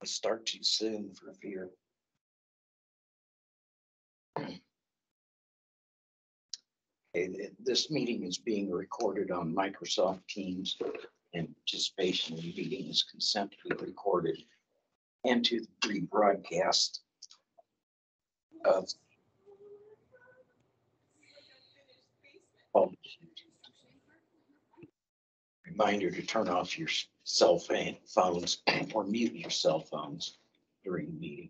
start too soon for fear. Okay, this meeting is being recorded on Microsoft Teams, and participation in the meeting is consent to be recorded and to the rebroadcast of reminder to turn off your cell phones or mute your cell phones during the meeting.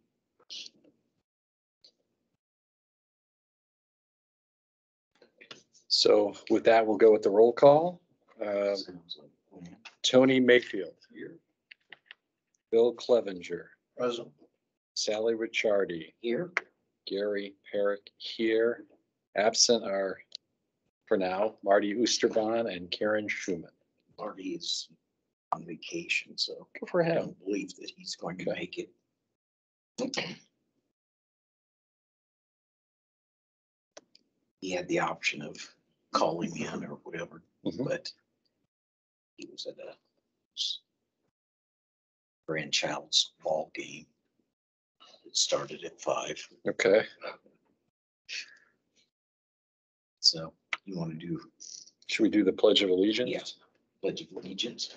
So with that, we'll go with the roll call. Sounds like a plan. Tony Mayfield, Here. Bill Clevenger, Present. Sally Ricciardi, Here. Gary Peric here. Absent are, for now, Marty Oosterbaan and Karen Schumann. Marty is on vacation, so Good for I him. don't believe that he's going to Okay. make it. He had the option of calling in or whatever, Mhm. but he was at a grandchild's ball game. It started at 5. Okay. So you want to do, Should we do the Pledge of Allegiance? yes, Pledge of Allegiance.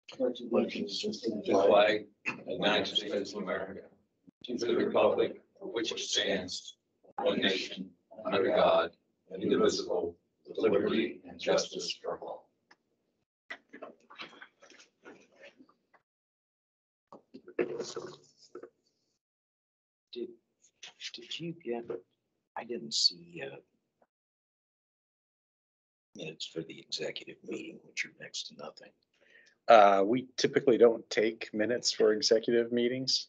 Pledge allegiance to the flag of the United States of America, to the republic for which it stands, one nation, under God, indivisible, with liberty and justice for all. Did you get, I didn't see minutes for the executive meeting, which are next to nothing. We typically don't take minutes for executive meetings.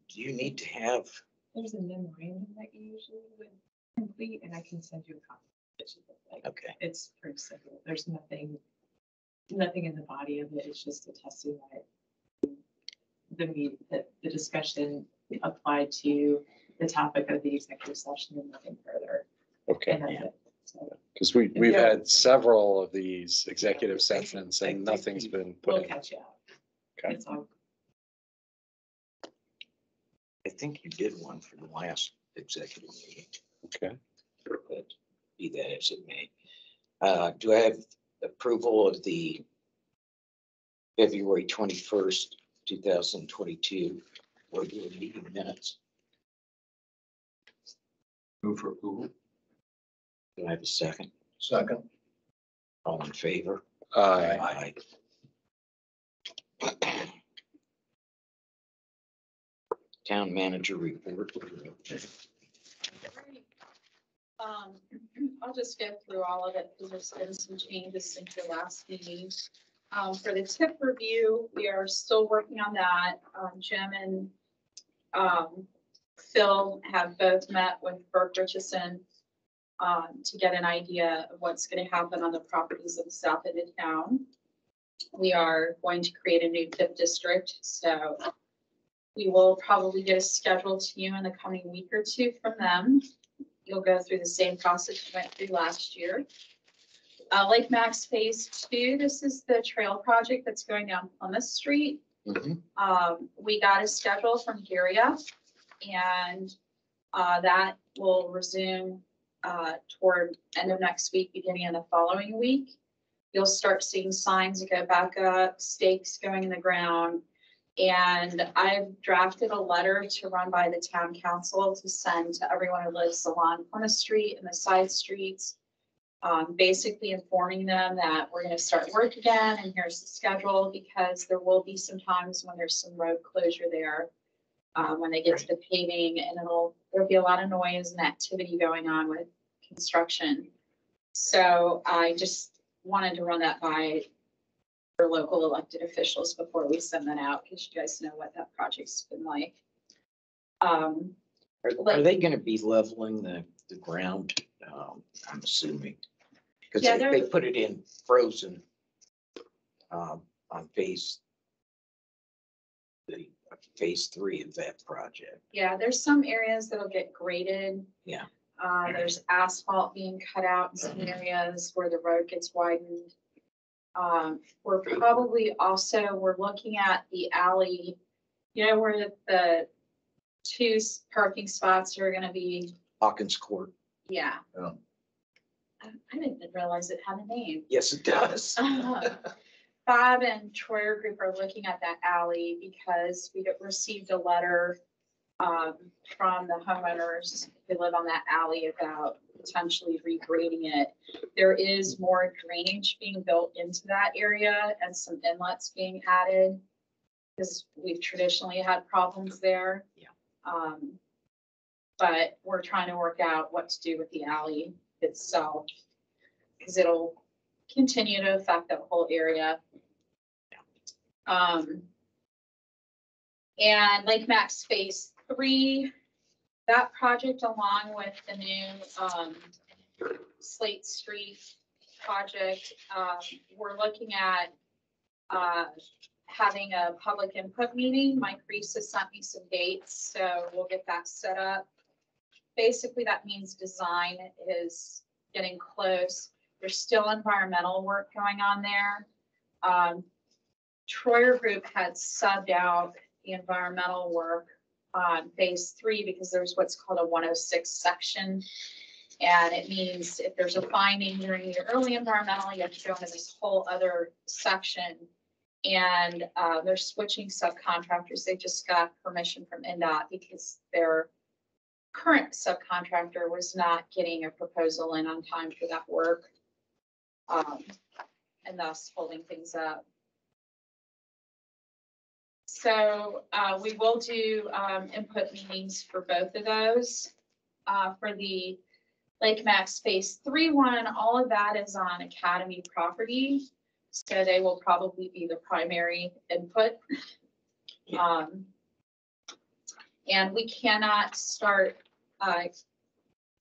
Do you need to have, There's a memorandum that you usually would complete, and I can send you a copy. okay, It's pretty simple. There's nothing in the body of it. It's just attesting that the discussion applied to the topic of the executive session and nothing further. Okay. And that's it. So Because we've Yeah. had several of these executive sessions I and think nothing's been put we'll in. catch you up. Okay. It's all I think you did one for the last executive meeting, Okay. but be that as it may. Do I have approval of the February 21st, 2022 regular meeting minutes? Move for approval. Do I have a second? Second. All in favor? Aye. Town manager report. I'll just go through all of it because there's been some changes since your last meeting. For the tip review, we are still working on that. Jim and Phil have both met with Burke Richardson to get an idea of what's going to happen on the properties of the south end of town. We are going to create a new tip district, so we will probably get a schedule to you in the coming week or two from them. You'll go through the same process you went through last year. Lake Max Phase 2, this is the trail project that's going down Plymouth Street. Mhm. We got a schedule from Garia, and that will resume toward end of next week, beginning of the following week. You'll start seeing signs that go back up, stakes going in the ground. And I've drafted a letter to run by the town council to send to everyone who lives along Plymouth Street and the side streets. Basically informing them that we're going to start work again and here's the schedule, because there will be some times when there's some road closure there when they get to the paving, and there'll be a lot of noise and activity going on with construction. So I just wanted to run that by for local elected officials before we send that out, because you guys know what that project's been like. Are they going to be leveling the ground? I'm assuming. Because Yeah, they put it in frozen on phase 3 of that project. Yeah, there's some areas that'll get graded. Yeah. There's asphalt being cut out in some areas where the road gets widened. We're probably also, we're looking at the alley, where the two parking spots are gonna be, Hawkins Court. yeah. Um, I didn't realize it had a name. Yes, it does. Bob and Troyer Group are looking at that alley because we received a letter from the homeowners who live on that alley about potentially regrading it. There is more drainage being built into that area and some inlets being added because we've traditionally had problems there. Yeah. But we're trying to work out what to do with the alley itself because it'll continue to affect that whole area. And Lake Max Phase 3, that project along with the new Slate Street project, we're looking at having a public input meeting. Mike Reese has sent me some dates, so we'll get that set up. Basically, that means design is getting close. There's still environmental work going on there. Troyer Group had subbed out the environmental work on Phase 3 because there's what's called a 106 section. And it means if there's a finding during the early environmental, you have to go into this whole other section. And they're switching subcontractors. They just got permission from NDOT because their current subcontractor was not getting a proposal in on time for that work. And thus holding things up. So we will do input meetings for both of those. For the Lake Max Phase 3 one, all of that is on Academy property. So they will probably be the primary input. And we cannot start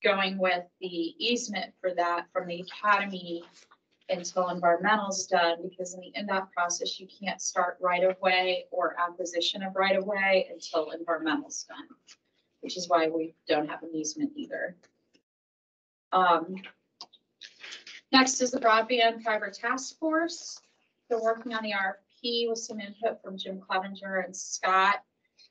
going with the easement for that from the Academy until environmental is done, because in the NDOT process, you can't start right of way or acquisition of right of way until environmental is done, which is why we don't have an easement either. Next is the Broadband Fiber Task Force. They're working on the RFP with some input from Jim Clevenger and Scott.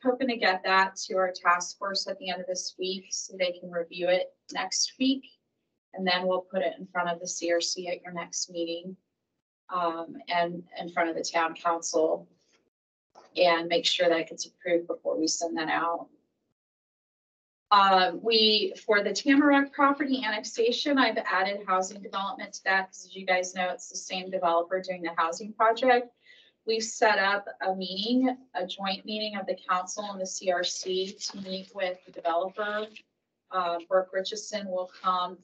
Hoping to get that to our task force at the end of this week so they can review it next week. And then we'll put it in front of the CRC at your next meeting and in front of the town council and make sure that it gets approved before we send that out. For the Tamarack property annexation, I've added housing development to that because, as you guys know, it's the same developer doing the housing project. We've set up a meeting, a joint meeting of the council and the CRC to meet with the developer. Burke Richardson will come.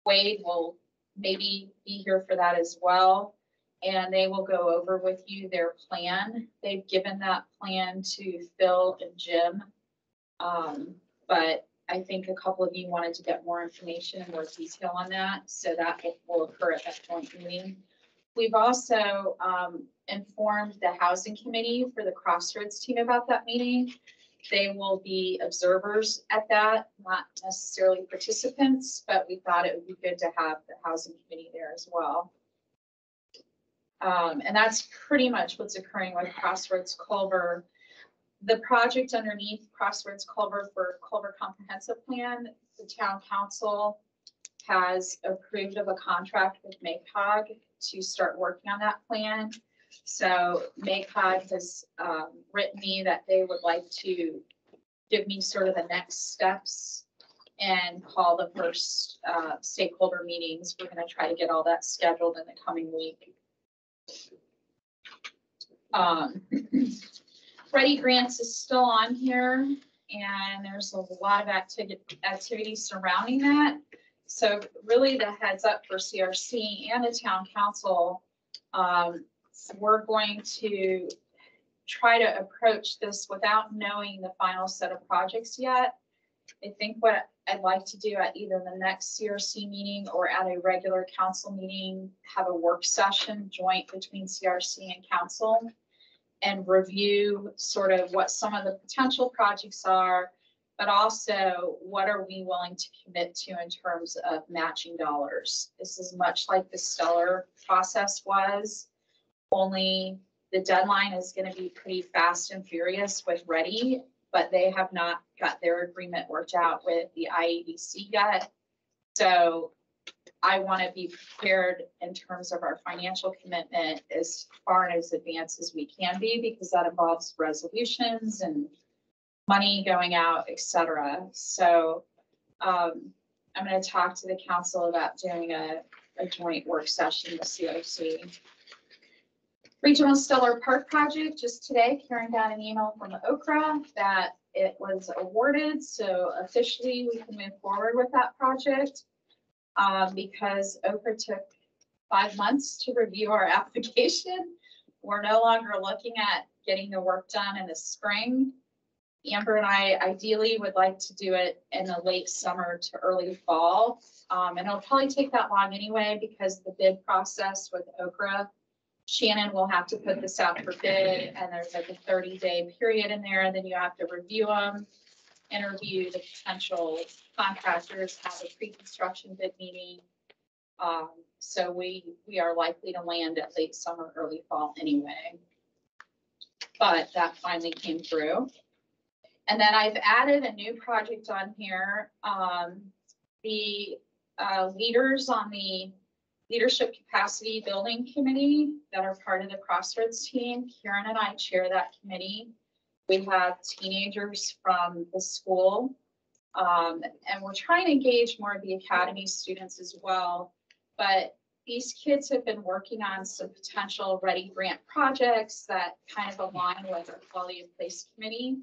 Wade will maybe be here for that as well. And they will go over with you their plan. They've given that plan to Phil and Jim. But I think a couple of you wanted to get more information and more detail on that. So that will occur at that joint meeting. We've also informed the housing committee for the Crossroads team about that meeting. They will be observers at that, not necessarily participants, but we thought it would be good to have the housing committee there as well. And that's pretty much what's occurring with Crossroads Culver. The project underneath Crossroads Culver for Culver Comprehensive Plan, the town council has approved of a contract with MACOG to start working on that plan. So MACOG has written me that they would like to give me sort of the next steps and call the first stakeholder meetings. We're going to try to get all that scheduled in the coming week. Freddie Grants is still on here, and there's a lot of activity surrounding that. So really the heads up for CRC and the town council, we're going to try to approach this without knowing the final set of projects yet. I think what I'd like to do at either the next CRC meeting or at a regular council meeting, have a work session joint between CRC and council and review sort of what some of the potential projects are, but also what are we willing to commit to in terms of matching dollars. This is much like the Stellar process was. only the deadline is going to be pretty fast and furious with Ready, but they have not got their agreement worked out with the IEDC yet. So I want to be prepared in terms of our financial commitment as far in as advance as we can be, because that involves resolutions and money going out, et cetera. So I'm going to talk to the council about doing a joint work session with COC. Regional Stellar Park project, just today, Karen got an email from Okra that it was awarded. So officially we can move forward with that project because Okra took 5 months to review our application. We're no longer looking at getting the work done in the spring. Amber and I ideally would like to do it in the late summer to early fall. And it'll probably take that long anyway because the bid process with Okra, Shannon will have to put this out for bid, and there's like a 30-day period in there, and then you have to review them, interview the potential contractors, have a pre-construction bid meeting. So we are likely to land at late summer, early fall anyway. But that finally came through. And then I've added a new project on here. The leaders on the Leadership Capacity Building Committee that are part of the Crossroads team, Karen and I chair that committee. We have teenagers from the school, and we're trying to engage more of the academy students as well. But these kids have been working on some potential Ready grant projects that kind of align with our Quality of Place Committee.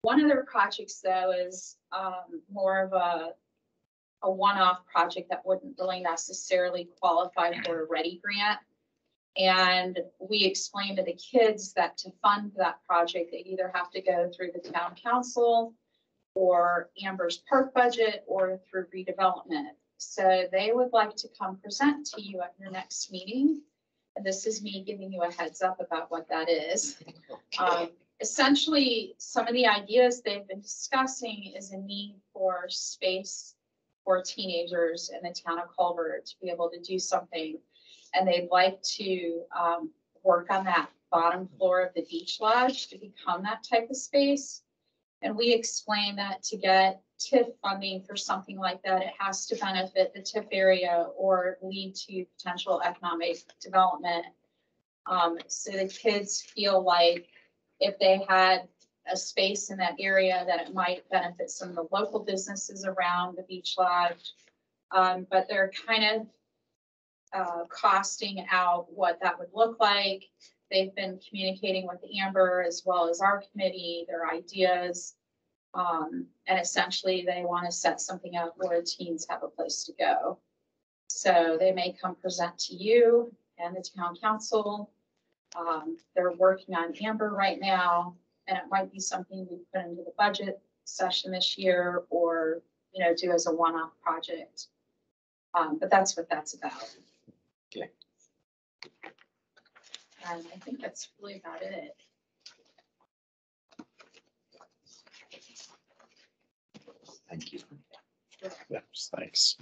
One of their projects, though, is more of a one-off project that wouldn't really necessarily qualify for a Ready grant. And we explained to the kids that to fund that project, they either have to go through the town council or Amber's park budget or through redevelopment. So they would like to come present to you at your next meeting. And this is me giving you a heads up about what that is. Essentially, some of the ideas they've been discussing is a need for space for teenagers in the town of Culver to be able to do something. And they'd like to work on that bottom floor of the beach lodge to become that type of space. And we explained that to get TIF funding for something like that, it has to benefit the TIF area or lead to potential economic development. So the kids feel like if they had a space in that area, that it might benefit some of the local businesses around the beach lodge. But they're kind of costing out what that would look like. They've been communicating with Amber as well as our committee, their ideas. And essentially they want to set something up where teens have a place to go. So they may come present to you and the town council. They're working on Amber right now, and it might be something we put into the budget session this year or, you know, do as a one-off project. But that's what that's about. Okay. And I think that's really about it. Thank you. That's nice.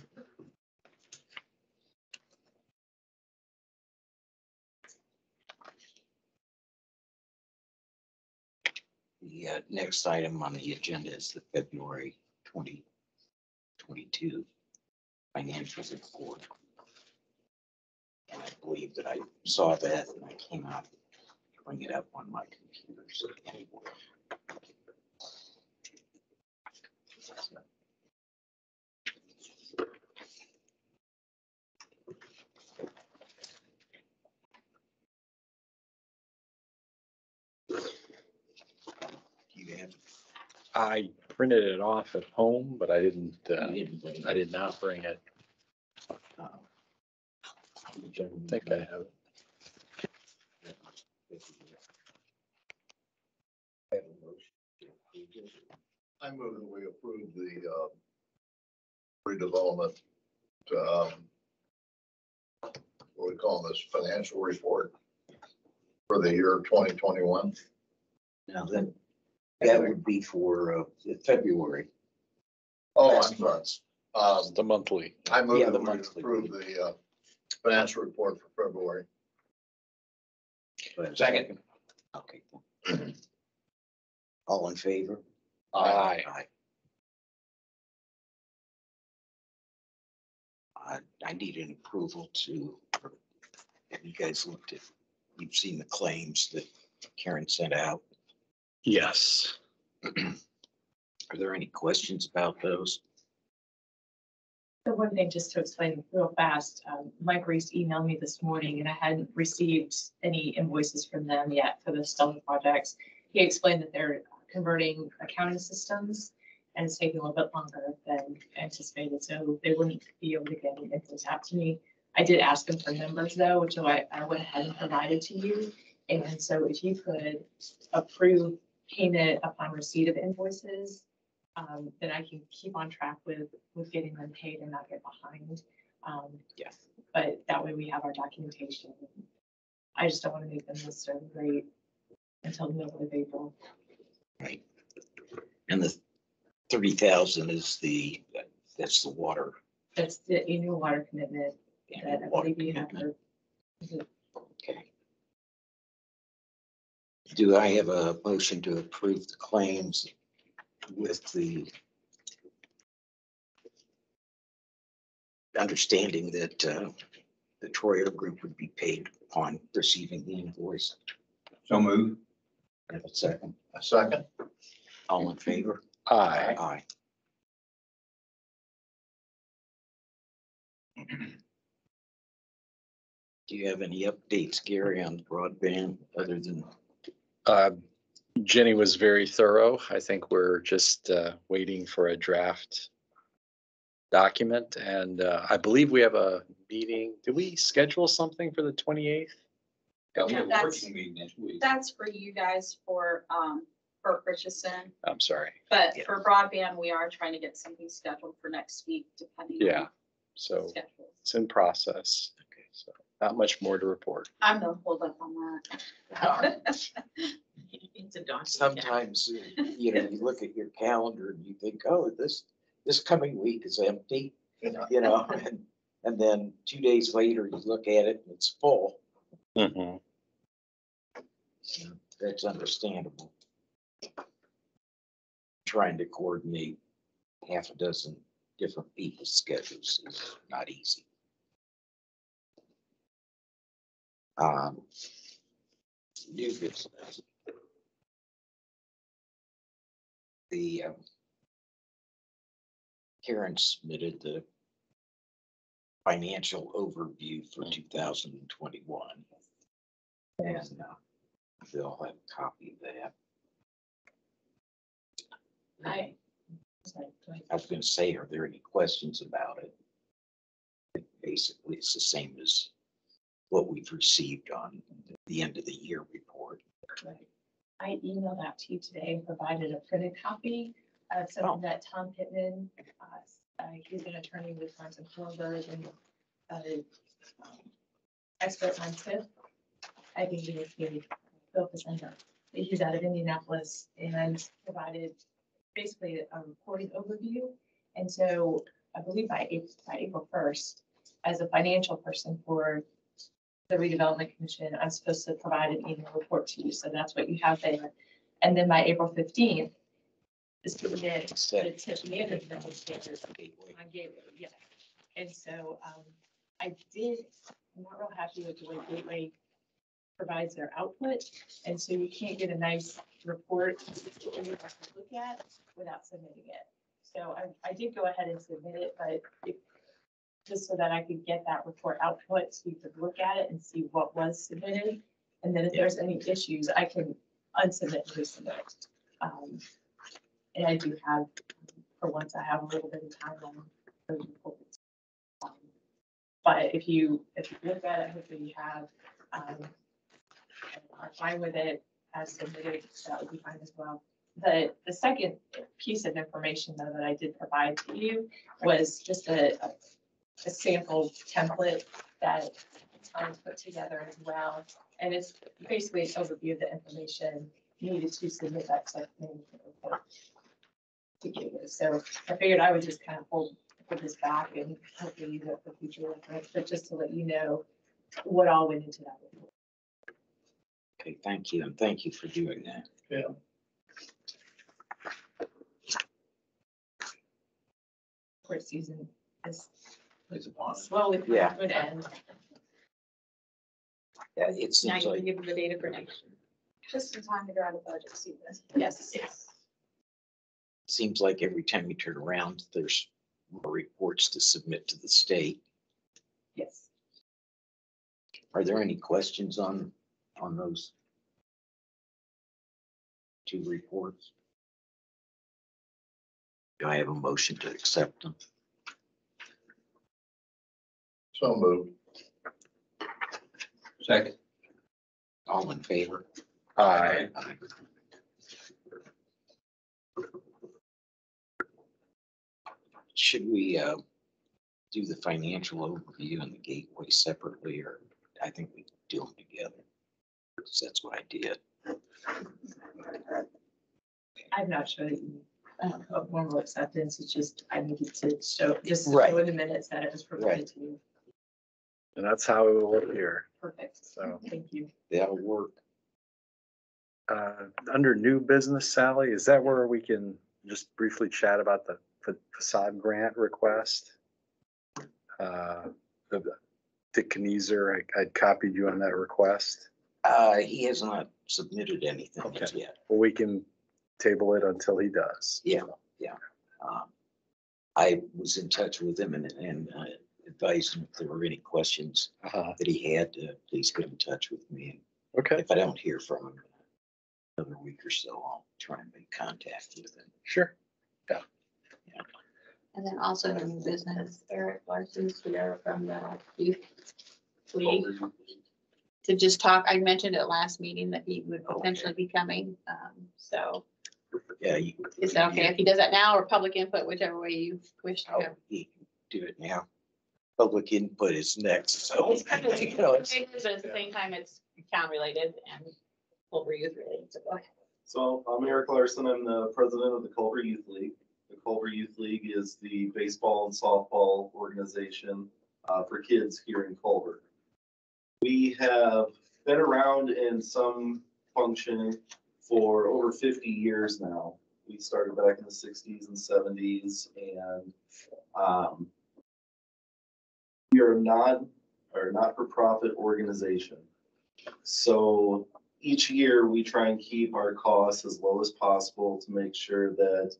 The next item on the agenda is the February 2022 financial report. And I believe that I saw that and I came out to bring it up on my computer. So anyway. You have I printed it off at home, but I didn't. you didn't bring I did not bring it. I think I have it. I move that we approve the redevelopment, what we call this financial report for the year 2021. Now then, that would be for February. Oh, I'm sorry. The monthly. I move Yeah, that the we monthly. approve the financial report for February. Do I have a Second. Okay. All in favor? Aye. I need an approval to, have you guys looked at, you've seen the claims that Karen sent out. Yes. Are there any questions about those? The one thing, just to explain real fast, Mike Reese emailed me this morning and I hadn't received any invoices from them yet for the Stella projects. He explained that they're converting accounting systems and it's taking a little bit longer than anticipated, so they wouldn't be able to get any infos out to me. I did ask him for numbers though, which I went ahead and provided to you. And so if you could approve payment upon receipt of invoices, then I can keep on track with getting them paid and not get behind. Yes. But that way we have our documentation. I just don't want to make them necessarily great until the middle of April. Right. And the 30,000 is that's the water. That's the annual water commitment that I Water believe you have. commitment. Okay. Do I have a motion to approve the claims with the understanding that the Troyer Group would be paid upon receiving the invoice? So move. Have a second? A second. All in favor? Aye. Aye. Do you have any updates, Gary, on broadband other than? Jenny was very thorough. I think we're just waiting for a draft document, and I believe we have a meeting. Did we schedule something for the 28th? Yeah, we have a That's- working meeting next week. That's for you guys for Richardson, I'm sorry. but Yeah. for broadband, we are trying to get something scheduled for next week, depending. Yeah. on So schedules. it's in process. Okay. So not much more to report. I'm the hold up on that. It's a document. Sometimes, you know, you look at your calendar and you think, oh, this coming week is empty, you know, and then 2 days later, you look at it and it's full. Mhm. So that's understandable. Trying to coordinate half a dozen different people's schedules is not easy. New business. The Karen submitted the financial overview for 2021. And they'll have a copy of that. Sorry, go ahead. I was going to say, are there any questions about it? Basically, it's the same as what we've received on the end of the year report. Right. I emailed that to you today and provided a printed copy of something that Tom Pittman, he's an attorney with Culver and expert on TIF. I think he was really focused on that. He's out of Indianapolis and provided basically a reporting overview. And so I believe by April 1st, as a financial person for the Redevelopment Commission, I'm supposed to provide an annual report to you. So that's what you have there. And then by April 15th, is to the TIF management standards on Gateway, yeah. And so I'm not real happy with the way Gateway provides their output. And so you can't get a nice report that you have to look at without submitting it. So I did go ahead and submit it, but just so that I could get that report output, so you could look at it and see what was submitted. And then if there's any issues, I can unsubmit and resubmit. And I do have, for once, I have a little bit of time on those reports. But if you look at it, hopefully you have, are fine with it as submitted, that would be fine as well. The second piece of information though that I did provide to you was just a sample template that Tom put together as well. And it's basically an overview of the information needed to submit that subcommittee report to give you. So I figured I would just kind of pull this back and hopefully use it for future reference, but just to let you know what all went into that report. Okay, thank you, and thank you for doing that. Court season is It's upon us. slowly Yeah. coming to an end. Yeah, it Now seems you like, can give them the data for next year. Just in time to go out of budget season. Yes. seems like every time you turn around, there's more reports to submit to the state. Yes. Are there any questions on those two reports? Do I have a motion to accept them? So moved. Second. All in favor? Aye. Aye. Should we do the financial overview and the gateway separately, or I think we do them together? Because that's what I did. I'm not sure that you, a formal acceptance, it's just, I needed to show, just to Right. show in the minutes that it was provided to you. And that's how it will work here. Perfect. So, Thank you. That'll work. under new business, Sally, is that where we can just briefly chat about the facade grant request? Dick Kniezer, I copied you on that request. He has not submitted anything Okay. yet. Well, we can table it until he does. Yeah. I was in touch with him and advised him if there were any questions that he had, please get in touch with me. Okay, If I don't hear from him in another week or so, I'll try and make contact with him. sure. And then also the new business, Eric Larson's here from the youth league to just talk. I mentioned at last meeting that he would potentially be coming. So Yeah. is that okay if he does that now or public input, whichever way you wish to go? He can do it now. Public input is next, so. It's kind of, you know, it's- but at the same time, it's town related and Culver youth related. So go ahead. So I'm Eric Larson. I'm the president of the Culver Youth League. The Culver Youth League is the baseball and softball organization for kids here in Culver. We have been around in some function for over 50 years now. We started back in the 60s and 70s, and we are not-for-profit organization. So each year we try and keep our costs as low as possible to make sure that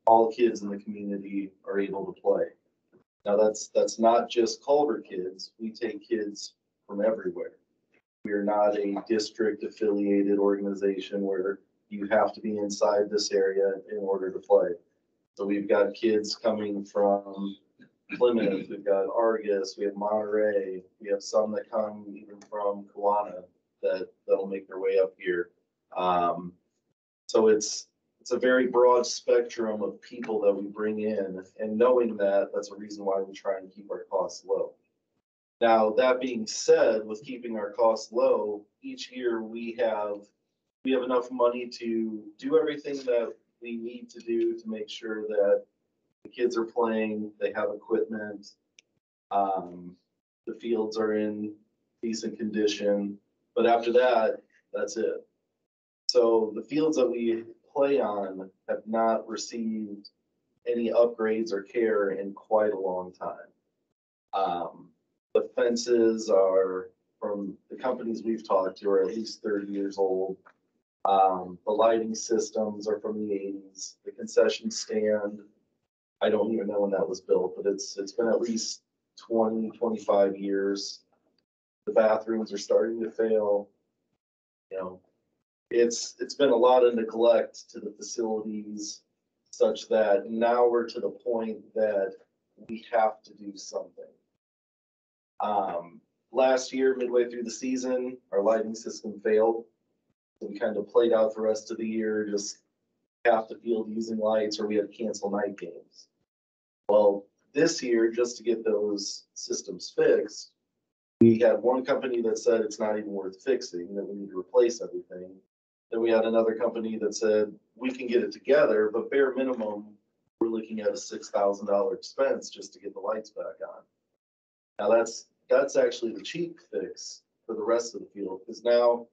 all kids in the community are able to play. Now that's not just Culver kids. We take kids from everywhere. We are not a district affiliated organization where you have to be inside this area in order to play. So we've got kids coming from Plymouth, we've got Argus, we have Monterey, we have some that come even from Kiwanis that'll make their way up here. So it's a very broad spectrum of people that we bring in, and knowing that, that's a reason why we try and keep our costs low. Now, that being said, with keeping our costs low, each year we have enough money to do everything that we need to do to make sure that the kids are playing, they have equipment, the fields are in decent condition. But after that, that's it. So the fields that we play on have not received any upgrades or care in quite a long time. The fences are, from the companies we've talked to, are at least 30 years old. The lighting systems are from the 80s. The concession stand, I don't even know when that was built, but it's been at least 20, 25 years. The bathrooms are starting to fail. You know, it's been a lot of neglect to the facilities such that now we're to the point that we have to do something. Last year, midway through the season, our lighting system failed. We kind of played out the rest of the year, just half the field using lights, or we had to cancel night games. Well, this year, just to get those systems fixed, we had one company that said it's not even worth fixing, that we need to replace everything. Then we had another company that said we can get it together, but bare minimum, we're looking at a $6,000 expense just to get the lights back on. Now that's actually the cheap fix for the rest of the field, because now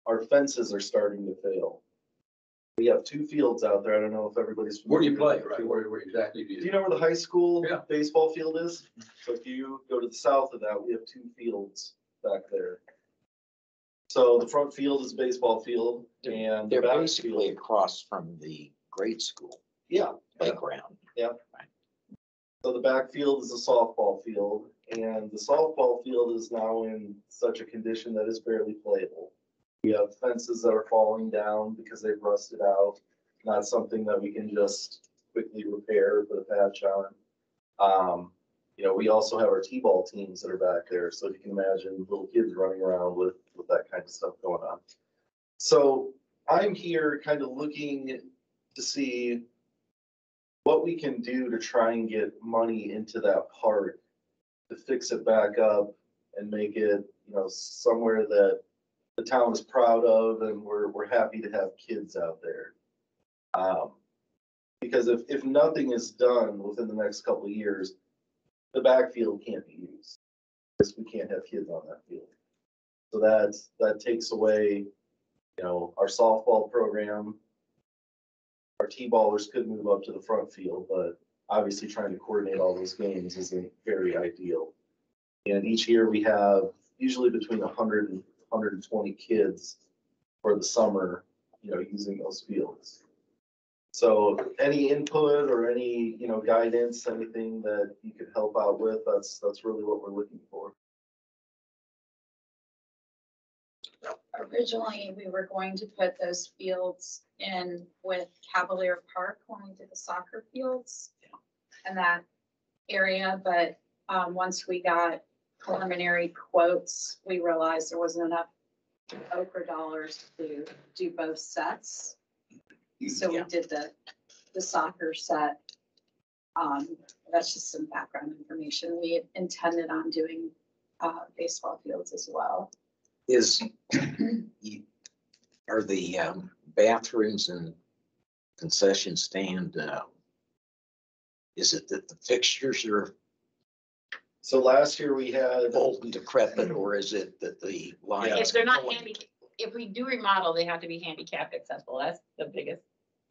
our fences are starting to fail. We have 2 fields out there. I don't know if everybody's. Where do you familiar play, with the right? field. Where exactly do Do you you? know where the high school Yeah. baseball field is? So if you go to the south of that, we have 2 fields back there. So the front field is baseball field and the They're back basically field, across from the grade school yeah. playground. So the backfield is a softball field, and the softball field is now in such a condition that is barely playable. We have fences that are falling down because they've rusted out, not something that we can just quickly repair, put a patch on. You know, we also have our T-ball teams that are back there, so you can imagine little kids running around with that kind of stuff going on. So I'm here kind of looking to see what we can do to try and get money into that park to fix it back up and make it, you know, somewhere that the town is proud of and we're happy to have kids out there. Because if nothing is done within the next couple of years, the backfield can't be used because we can't have kids on that field. So that takes away, you know, our softball program. Our T-ballers could move up to the front field, but obviously trying to coordinate all those games isn't very ideal. And each year we have usually between 100 and 120 kids for the summer, you know, using those fields. So any input or any, you know, guidance, anything that you could help out with, that's really what we're looking for. Originally, we were going to put those fields in with Cavalier Park when we did the soccer fields and that area, but once we got preliminary quotes, we realized there wasn't enough Okra dollars to do both sets. So we did the soccer set. That's just some background information. We intended on doing baseball fields as well. Are the bathrooms and concession stand, is it that the fixtures are So last year we had, old and decrepit, or is it that the lines? If they're not are handy, if we do remodel, they have to be handicapped accessible. That's the biggest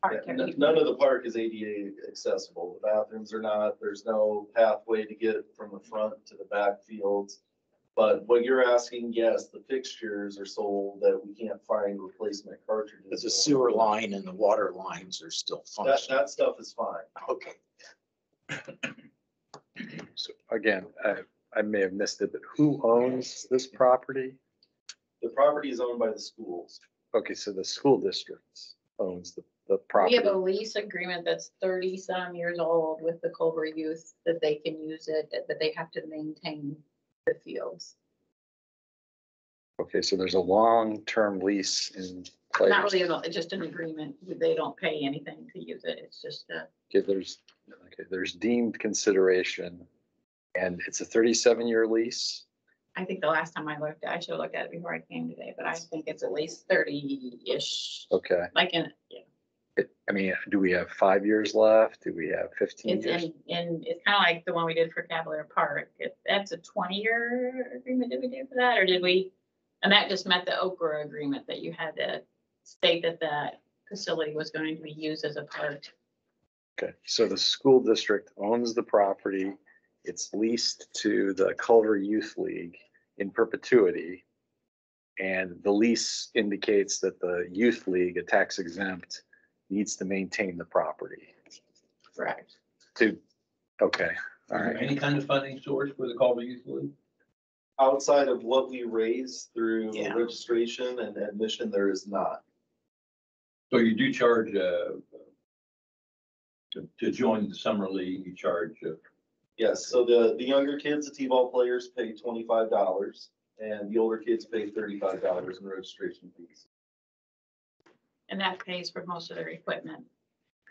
part. none of the park is ADA accessible. The bathrooms are not, there's no pathway to get from the front to the back fields. But what you're asking, yes, the fixtures are sold that we can't find replacement cartridges. But the sewer line and the water lines are still functioning? That stuff is fine. Okay. So again, I may have missed it, but who owns this property? The property is owned by the schools. Okay, so the school district owns the We property. have a lease agreement that's 30-some years old with the Culver youth that they can use it, but they have to maintain the fields. Okay, so there's a long-term lease in place. Not really, it's just an agreement. They don't pay anything to use it. It's just a. Okay, there's deemed consideration, and it's a 37-year lease. I think the last time I looked, I should have looked at it before I came today, but I think it's at least 30-ish. Okay, Like yeah. I mean, do we have 5 years left? Do we have 15 It's years? in, it's kind of like the one we did for Cavalier Park. That's a 20-year agreement. Did we do for that, or did we? And that just met the Okra agreement that you had to state that that facility was going to be used as a park. Okay, so the school district owns the property. It's leased to the Culver Youth League in perpetuity. And the lease indicates that the youth league, a tax exempt, needs to maintain the property. Correct. Okay, all Is there right. any kind of funding source for the Culver Youth League? Outside of what we raise through Yeah. registration and admission, there is not. So you do charge, to join the summer league, you charge, Yes, so the younger kids, the T-ball players pay $25 and the older kids pay $35 in registration fees. And that pays for most of their equipment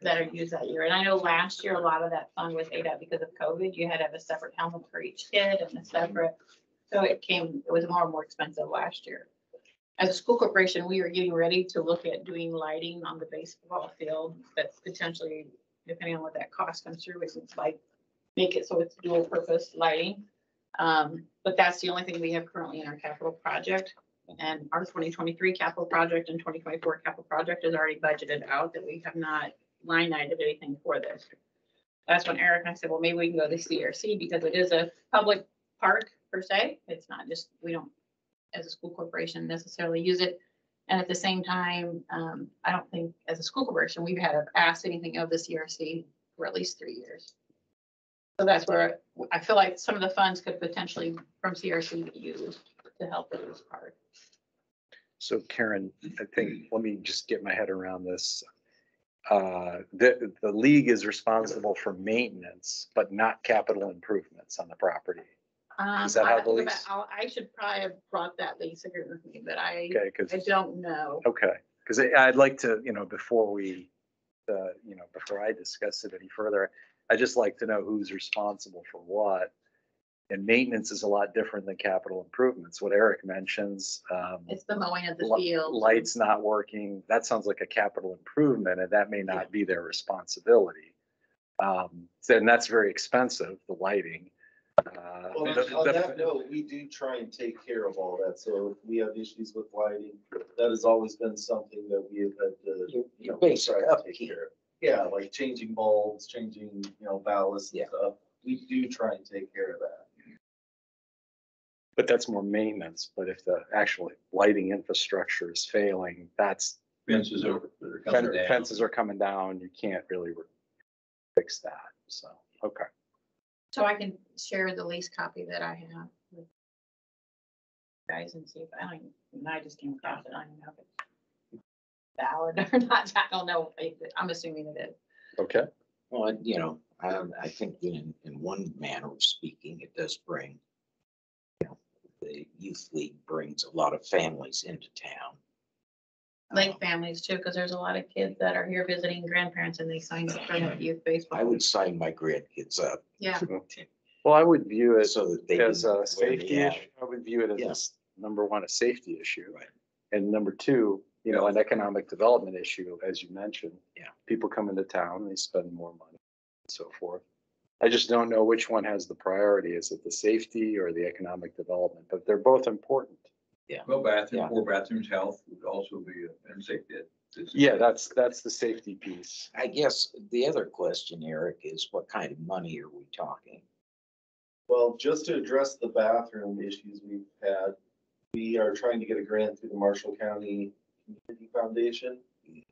that are used that year. And I know last year, a lot of that fund was ate up because of COVID. You had to have a separate helmet for each kid and a separate. So it was more and more expensive last year. As a school corporation, we are getting ready to look at doing lighting on the baseball field, but potentially, depending on what that cost comes through, is it's like, make it so it's dual purpose lighting. But that's the only thing we have currently in our capital project. And our 2023 capital project and 2024 capital project is already budgeted out, that we have not line itemted anything for this. That's when Eric and I said, well, maybe we can go to CRC because it is a public park per se. It's not just, we don't, as a school corporation, necessarily use it. And at the same time, I don't think as a school corporation, we've had to ask anything of the CRC for at least 3 years. So that's where I feel like some of the funds could potentially from CRC be used to help with this part. So Karen, I think, let me just get my head around this. The league is responsible for maintenance, but not capital improvements on the property. Is that how the lease? I should probably have brought that lease agreement with me, but I Okay, don't know. okay, because I'd like to, before I discuss it any further, I just like to know who's responsible for what. And maintenance is a lot different than capital improvements. What Eric mentions, It's the mowing of the field. lights not working, that sounds like a capital improvement, and that may not be their responsibility. And that's very expensive, the lighting. Well, on that note, we do try and take care of all that. So if we have issues with lighting, that has always been something that we have had to, Your try basic to take upkeep. care of. Yeah, like changing bulbs, changing, ballasts and Yeah. stuff. We do try and take care of that. But that's more maintenance. But if the actual lighting infrastructure is failing, that's Fences over, that are coming down. fences are coming down. You can't really fix that. So, okay. So I can share the lease copy that I have with you guys and see if I just came across it. I don't know if it's valid or not. I don't know. I'm assuming it is. Okay. Well, I think in one manner of speaking, it does bring, the youth league brings a lot of families into town. Like families too, because there's a lot of kids that are here visiting grandparents and they sign up for the youth baseball. I would sign my grandkids up Yeah. Well, I would view it so that they as can a wear the safety ad. issue. I would view it as Yes. number one, a safety issue. Right. And number two, an economic development issue, as you mentioned. Yeah. People come into town, they spend more money and so forth. I just don't know which one has the priority. Is it the safety or the economic development? But they're both important. Well, Yeah. more bathrooms, health would also be and safety. Yeah, that's the safety piece. I guess the other question, Eric, is what kind of money are we talking? Well, just to address the bathroom issues we've had, we are trying to get a grant through the Marshall County Community Foundation.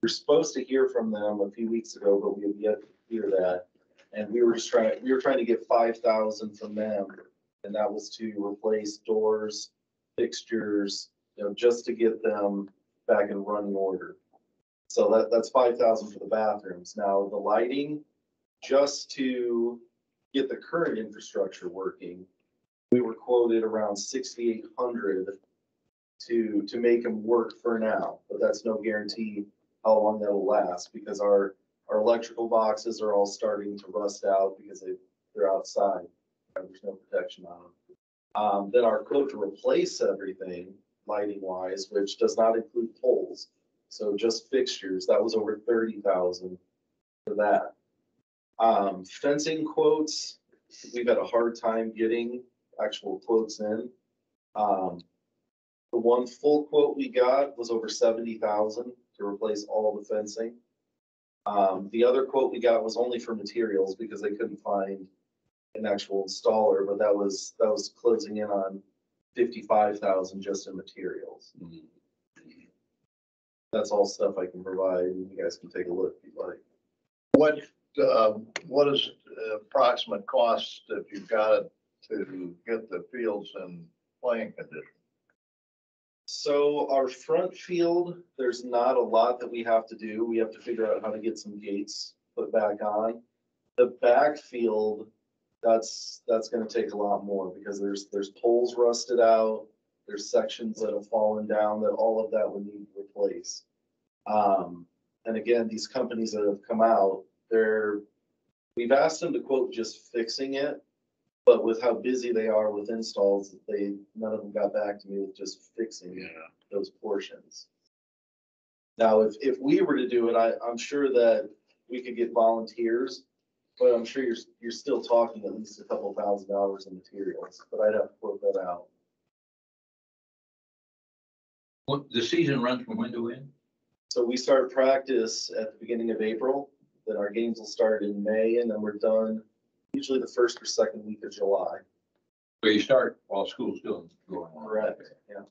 We're supposed to hear from them a few weeks ago, but we have yet to hear that. And we were trying to get 5,000 from them, and that was to replace doors, fixtures, just to get them back in running order. So that's 5,000 for the bathrooms. Now, the lighting, just to get the current infrastructure working, we were quoted around 6,800 to make them work for now, but that's no guarantee how long that'll last because our electrical boxes are all starting to rust out because they're outside. There's no protection on them. Then our quote to replace everything lighting wise, which does not include poles. So just fixtures, that was over 30,000 for that. Fencing quotes, we've had a hard time getting actual quotes in. The one full quote we got was over 70,000 to replace all the fencing. The other quote we got was only for materials because they couldn't find an actual installer, but that was closing in on 55,000 just in materials. That's all stuff I can provide, and you guys can take a look if you'd like. What is the approximate cost if you've got it to get the fields in playing condition? So our front field, there's not a lot that we have to do. We have to figure out how to get some gates put back on. The back field, that's gonna take a lot more because there's poles rusted out. There's sections that have fallen down that all of that would need to replace. And again, these companies that have come out, we've asked them to quote just fixing it. But with how busy they are with installs, none of them got back to me with just fixing those portions. Now, if we were to do it, I'm sure that we could get volunteers, but I'm sure you're still talking at least a couple $1,000s in materials, but I'd have to quote that out. What, the season runs from when to when? So we start practice at the beginning of April, then our games will start in May, and then we're done usually the first or second week of July. So you start while school's still going on. Correct, yeah.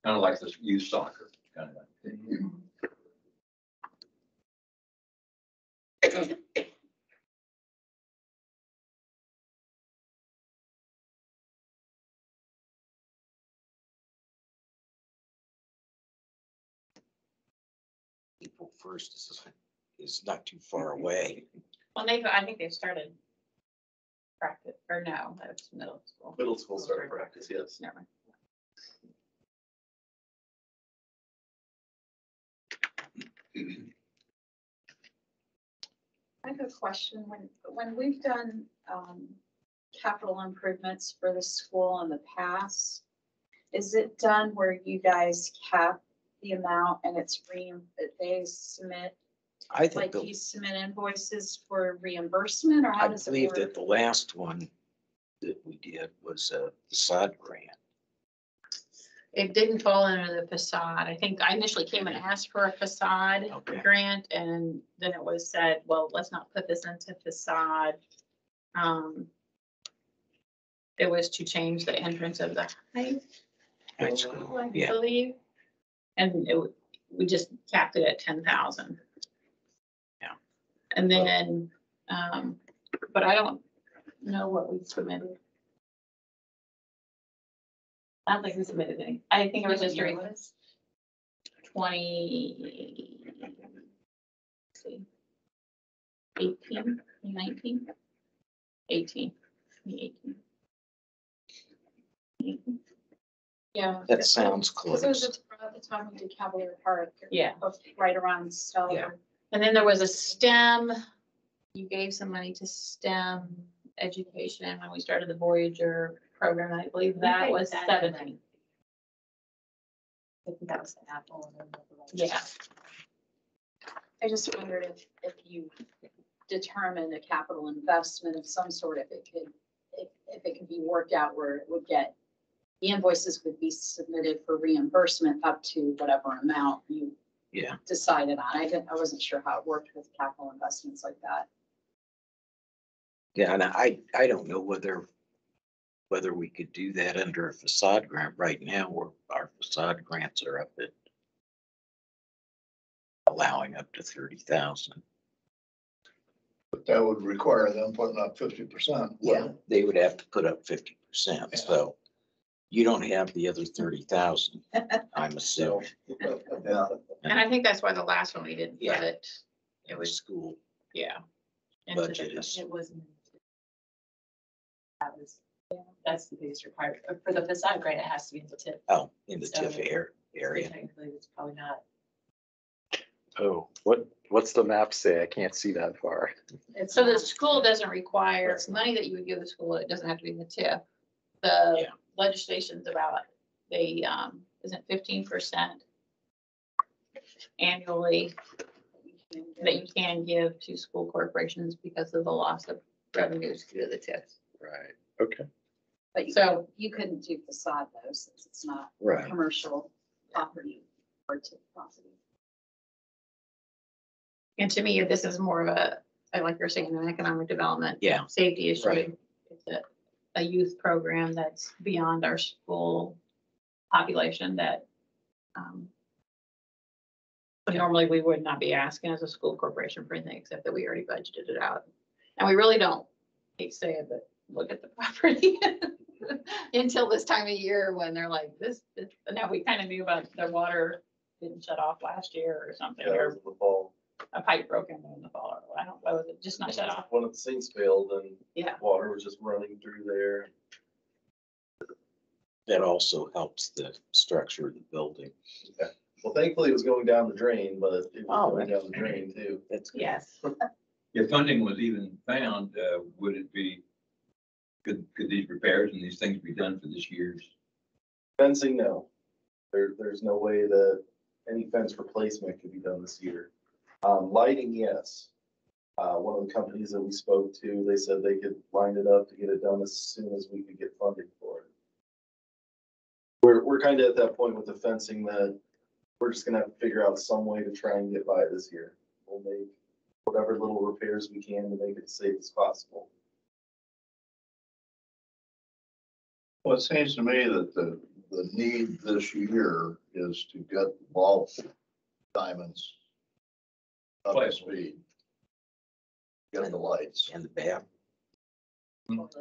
Kind of like this youth soccer, kind of like. April 1st is not too far away. Well, I think they've started practice, or no, that's middle school. Middle school start practice, yes. Never mind. I have a question. When we've done capital improvements for the school in the past, is it done where you guys cap the amount and it's they submit, I think, like you submit invoices for reimbursement, or how I does it believe work? that the last one that we did was a facade grant. It didn't fall under the facade. I think I initially came and asked for a facade Okay. grant, and then it was said, well, let's not put this into facade. It was to change the entrance of the high school, I Yeah. believe. And we just capped it at 10,000. Yeah. And then, but I don't know what we submitted. I don't think we submitted any. I think it was just during 20, let's see, 18, 19, 18, 2018. 18. Yeah. That sounds Because it was close. at the time we did Cavalier Park. Yeah. Right around Stella. Yeah. And then there was a STEM, you gave some money to STEM education when we started the Voyager program. I believe that was 17. I think that was an apple. And then Yeah. I just wondered if you determined a capital investment of some sort, if it could be worked out where it would get, the invoices would be submitted for reimbursement up to whatever amount you Yeah. decided on. I wasn't sure how it worked with capital investments like that. Yeah, and I don't know whether we could do that under a facade grant right now, where our facade grants are up at allowing up to 30,000. But that would require them putting up 50%. Yeah, they would have to put up 50%, so you don't have the other 30,000, I'm assuming. Yeah. And I think that's why the last one we didn't put Yeah. it. It The was, school yeah. into the- budget is, It wasn't. That's the biggest requirement. For the facade grant, it has to be in the tip. in the So- TIF So area. technically, it's probably not. Oh, what's the map say? I can't see that far. It's So the not- school doesn't require That's not- money that you would give the school. It doesn't have to be in the TIF. The Yeah. legislation's about, they, isn't 15% annually that you can give to school corporations because of the loss of revenues due to the TIFs. Right, okay. But So- you couldn't do facade though, since it's not Right. commercial property or tip property. And to me, this is more of I like you're saying, an economic development. Yeah. Safety issue. Right. It's a youth program that's beyond our school population that, normally we would not be asking as a school corporation for anything, except that we already budgeted it out. And we really don't, hate to say it, but look at the property until this time of year when they're like, now we kind of knew about the water didn't shut off last year or something, Yeah, it or was in the fall. a pipe broken in the fall, or I don't, what was it, just not shut off? One of the sinks failed and Yeah. water was just running through there. That also helps the structure of the building. Well, thankfully it was going down the drain, but it was Oh, going down the drain too. That's good. Yes. If funding was even found, would it be, could these repairs and these things be done for this year's? Fencing, no. There's no way that any fence replacement could be done this year. Lighting, yes. One of the companies that we spoke to, they said they could line it up to get it done as soon as we could get funding for it. We're kind of at that point with the fencing that we're just gonna have to figure out some way to try and get by this year. We'll make whatever little repairs we can to make it as safe as possible. Well, it seems to me that the need this year is to get the ball diamonds up to speed. Get the lights. And the bath,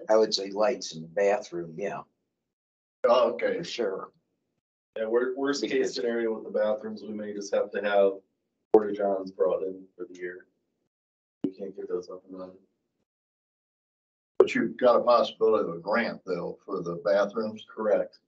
I would say lights in the bathroom, yeah, Oh, okay. for sure. Yeah, worst case Because- scenario with the bathrooms, we may just have to have porta johns brought in for the year. We can't get those up and running. But you've got a possibility of a grant though for the bathrooms. Correct.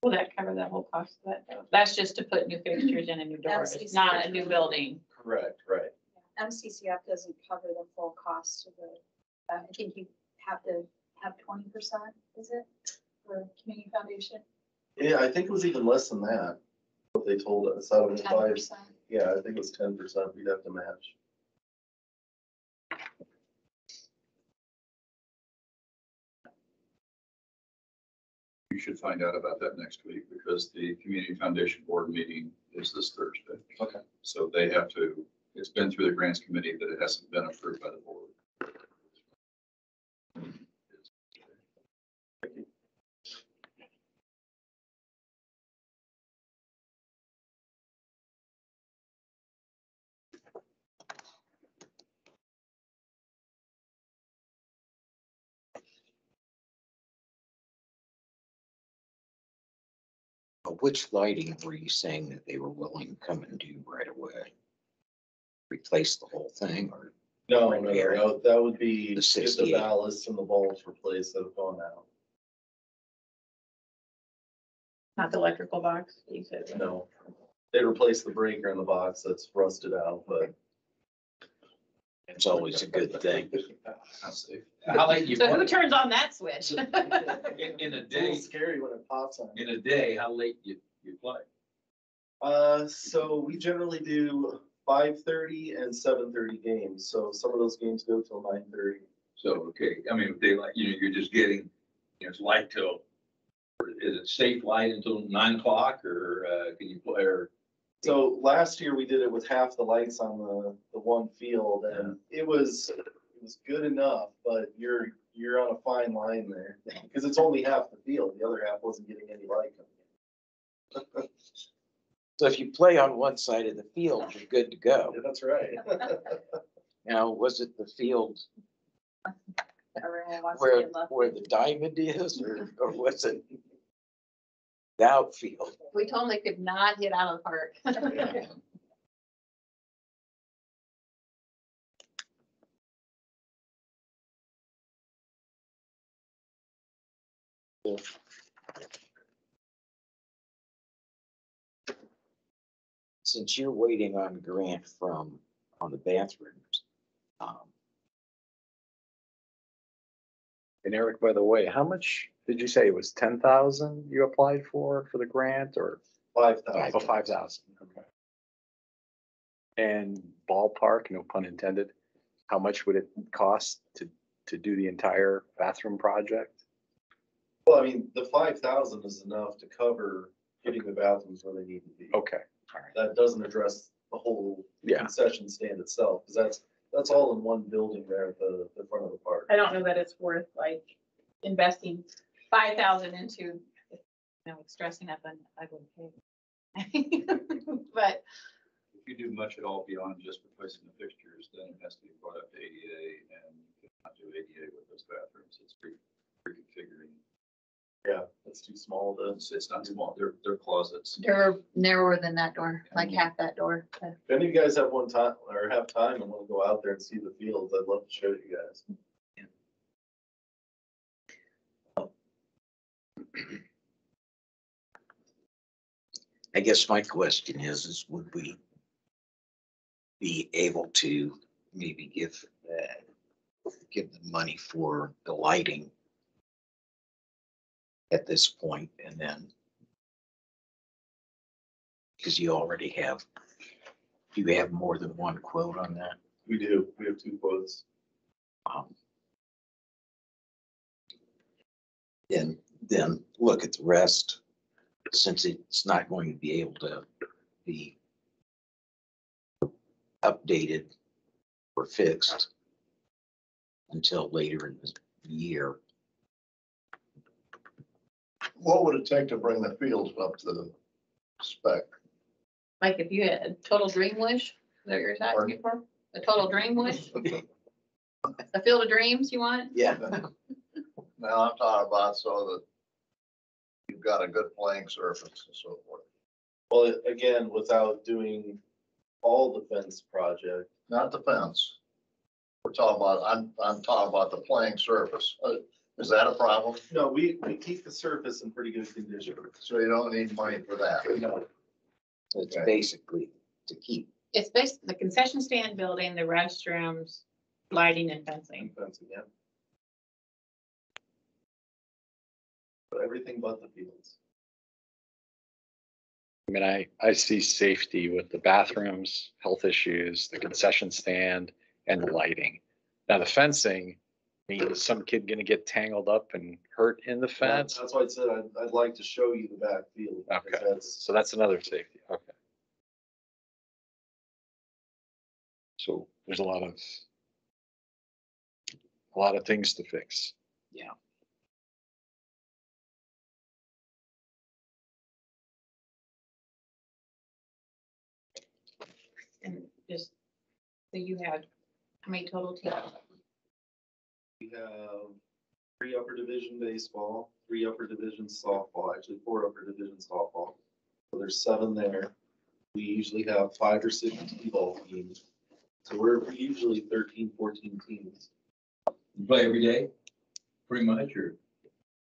Will that cover that whole cost of that though? That's just to put new fixtures in a new door, it's not a new building. Correct, right. MCCF doesn't cover the full cost of the, I think you have to have 20%, is it, for community foundation? Yeah, I think it was even less than that, what they told us, out of the 5, 10%. yeah, I think it was 10% we'd have to match. You should find out about that next week because the Community Foundation Board meeting is this Thursday. Okay. So they have to, it's been through the grants committee, but it hasn't been approved by the board. But which lighting were you saying that they were willing to come and do right away? Replace the whole thing or? No, Repair. that would be The get the 68. ballasts and the bulbs replaced that have gone out. Not the electrical box, you said. No, they replaced the breaker in the box that's rusted out, but It's always a good thing. I'll say. How late you So who play? turns on that switch? In a it's a little day, scary when it pops on. in a day, how late you play? So we generally do 5:30 and 7:30 games, so some of those games go till 9:30. So, okay, I mean, if they like, you're just getting, it's light till, or is it safe light until 9 o'clock or can you play or? So last year we did it with half the lights on the one field and it was good enough, but you're on a fine line there. Because it's only half the field, the other half wasn't getting any light coming in. So if you play on one side of the field, you're good to go. Yeah, that's right. Now, was it the field Everyone wants to where, get left. where the diamond is or was it the outfield? We told them they could not hit out of the park. Since you're waiting on grant on the bathrooms, And Eric, by the way, how much did you say it was 10,000 you applied for the grant or? 5,000. Oh, 5,000, okay. And ballpark, no pun intended, how much would it cost to do the entire bathroom project? Well, I mean, the 5,000 is enough to cover getting the bathrooms where they need to be. Okay, all right, That doesn't address the whole yeah, concession stand itself, because that's all in one building there at the front of the park. I don't know that it's worth like investing 5,000 into, stressing up and I wouldn't pay. But If you do much at all beyond just replacing the fixtures, then it has to be brought up to ADA and you cannot do ADA with those bathrooms. It's reconfiguring. Yeah, it's too small to. It's not small, they're closets. they're narrower than that door, like half that door. If any of you guys have time and want to go out there and see the fields, I'd love to show you guys. I guess my question is would we be able to maybe give the money for the lighting at this point and then, because you already have, do you have more than one quote on that? We do, we have 2 quotes. Then then look at the rest, since it's not going to be able to be updated or fixed until later in the year. What would it take to bring the fields up to the spec? Like if you had a total dream wish, is that what you're asking for? A total dream wish? A field of dreams you want? Yeah. Now I'm talking about so that you've got a good playing surface and so forth. Well, again, without doing all the fence project, Not the fence. We're talking about, I'm talking about the playing surface. Is that a problem? no, we keep the surface in pretty good condition. So you don't need money for that? No, So it's Okay. basically to keep, It's basically the concession stand building, the restrooms, lighting and fencing. fencing, yeah. But everything but the fields. I mean, I see safety with the bathrooms, health issues, the concession stand, and the lighting. Now, the fencing means some kid gonna get tangled up and hurt in the fence. That's why I said I'd like to show you the back field. because Okay. That's, So that's another safety, okay. So there's a lot of things to fix. yeah. And just, so you had, how many total teams? we have 3 upper division baseball, 3 upper division softball, actually 4 upper division softball. So there's 7 there. We usually have 5 or 6 t-ball teams. So we're usually 13, 14 teams. You play every day, pretty much, or?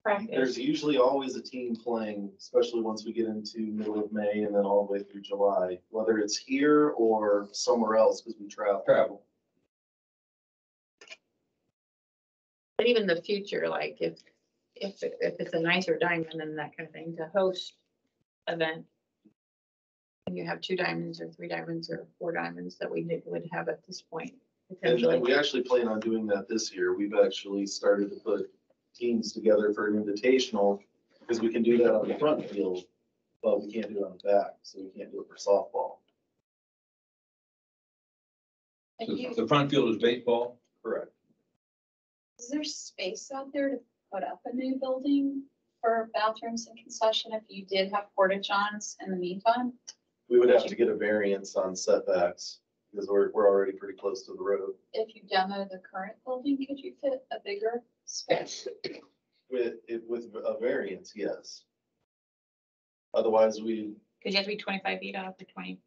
Practice. There's usually always a team playing, especially once we get into middle of May and then all the way through July, whether it's here or somewhere else, because we travel. But even the future, like if it's a nicer diamond and that kind of thing, to host event. And you have 2 diamonds or 3 diamonds or 4 diamonds that we would have at this point. Potentially. And we actually plan on doing that this year. We've actually started to put teams together for an invitational, because we can do that on the front field, but we can't do it on the back, so we can't do it for softball. And you, The front field is baseball. Correct. is there space out there to put up a new building for bathrooms and concession if you did have porta johns in the meantime? We would have to get a variance on setbacks, because we're already pretty close to the road. If you demo the current building, could you fit a bigger space? With a variance, yes. Otherwise, Because you have to be 25 feet off or 20.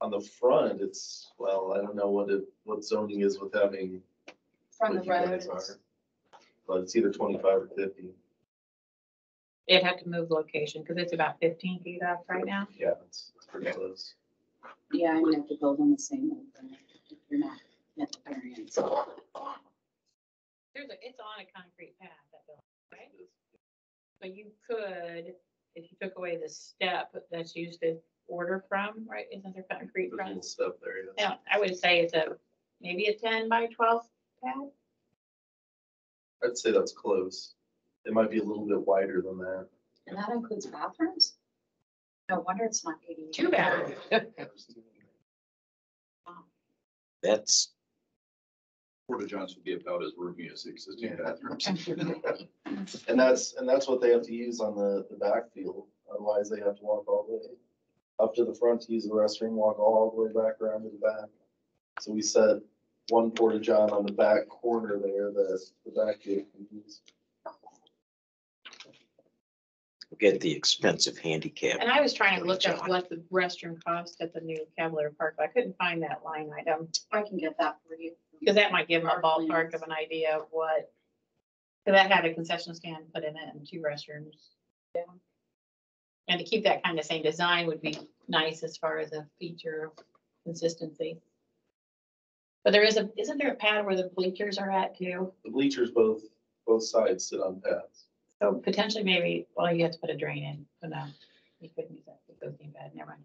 on the front, it's, well, I don't know what zoning is with having. From the what you road, guys it's- are, But it's either 25 or 50. It'd have to move location because it's about 15 feet off right now. Yeah, it's pretty close. yeah, I would have to build on the same one, if you're not at the variance. It's on a concrete path, that building, right? But you could, if you took away the step that's used to order from, right? Isn't there concrete There's a little front? step there, yes. Yeah, I would say it's maybe a 10 by 12 pad. I'd say that's close. It might be a little bit wider than that. And that includes bathrooms? No wonder it's not 80. 2 bathrooms. That's, Porta johns would be about as roomy as existing bathrooms. And that's what they have to use on the backfield. Otherwise, they have to walk all the way up to the front to use the restroom, walk all the way back around to the back. So we set one porta john on the back corner there that the back gate can use. get the expensive handicap. And I was trying to look up what the restroom cost at the new Cavalier Park, but I couldn't find that line item. I can get that for you. Because that might give them a Our ballpark plans. of an idea of what, because that had a concession stand put in it and 2 restrooms. Yeah. And to keep that kind of same design would be nice as far as a feature of consistency. But isn't there a pad where the bleachers are at too? The bleachers, both sides sit on pads. So potentially maybe, well, you have to put a drain in, so no, you couldn't use that existing pad, never mind.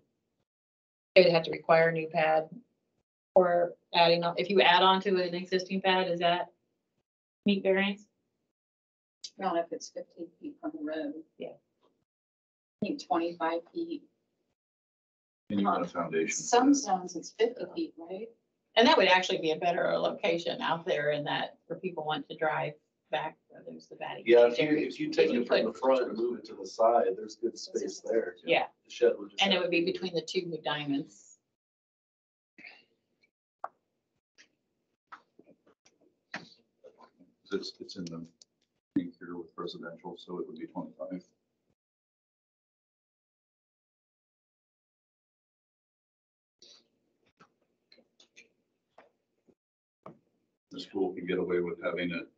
They'd have to require a new pad or if you add on to an existing pad, is that meet variance? Not if it's 15 feet from the road. Yeah. I think 25 feet. And you want a foundation. Some zones it's 50 feet, right? And that would actually be a better location out there in that, for people want to drive back, where there's the batting. Yeah, cage if area. you take it from the front and move it to the side, there's good space there. Yeah, The shed would just. and it have would to be between the two diamonds. It's in the thing here with residential, so it would be 25. The school can get away with having it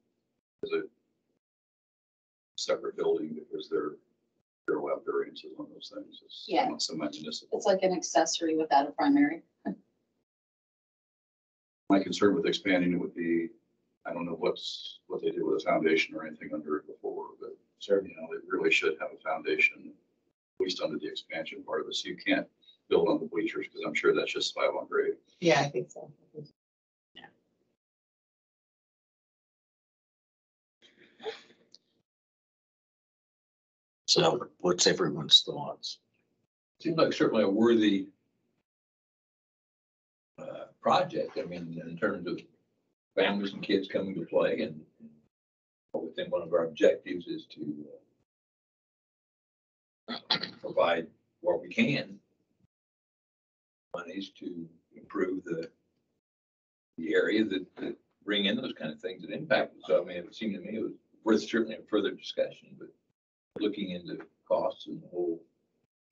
as a separate building because they're allowed variances on those things. It's Yeah. not so much municipal. It's like an accessory without a primary. My concern with expanding it would be, I don't know what they did with a foundation or anything under it before, but certainly, it really should have a foundation, at least under the expansion part of it. So you can't build on the bleachers because I'm sure that's just slab on grade. Yeah, I think so. So what's everyone's thoughts? Seems like certainly a worthy project. I mean, in terms of families and kids coming to play, and within one of our objectives is to provide what we can monies to improve the area that bring in those kind of things that impact it. So I mean, it seemed to me it was worth certainly a further discussion, but looking into costs and the whole,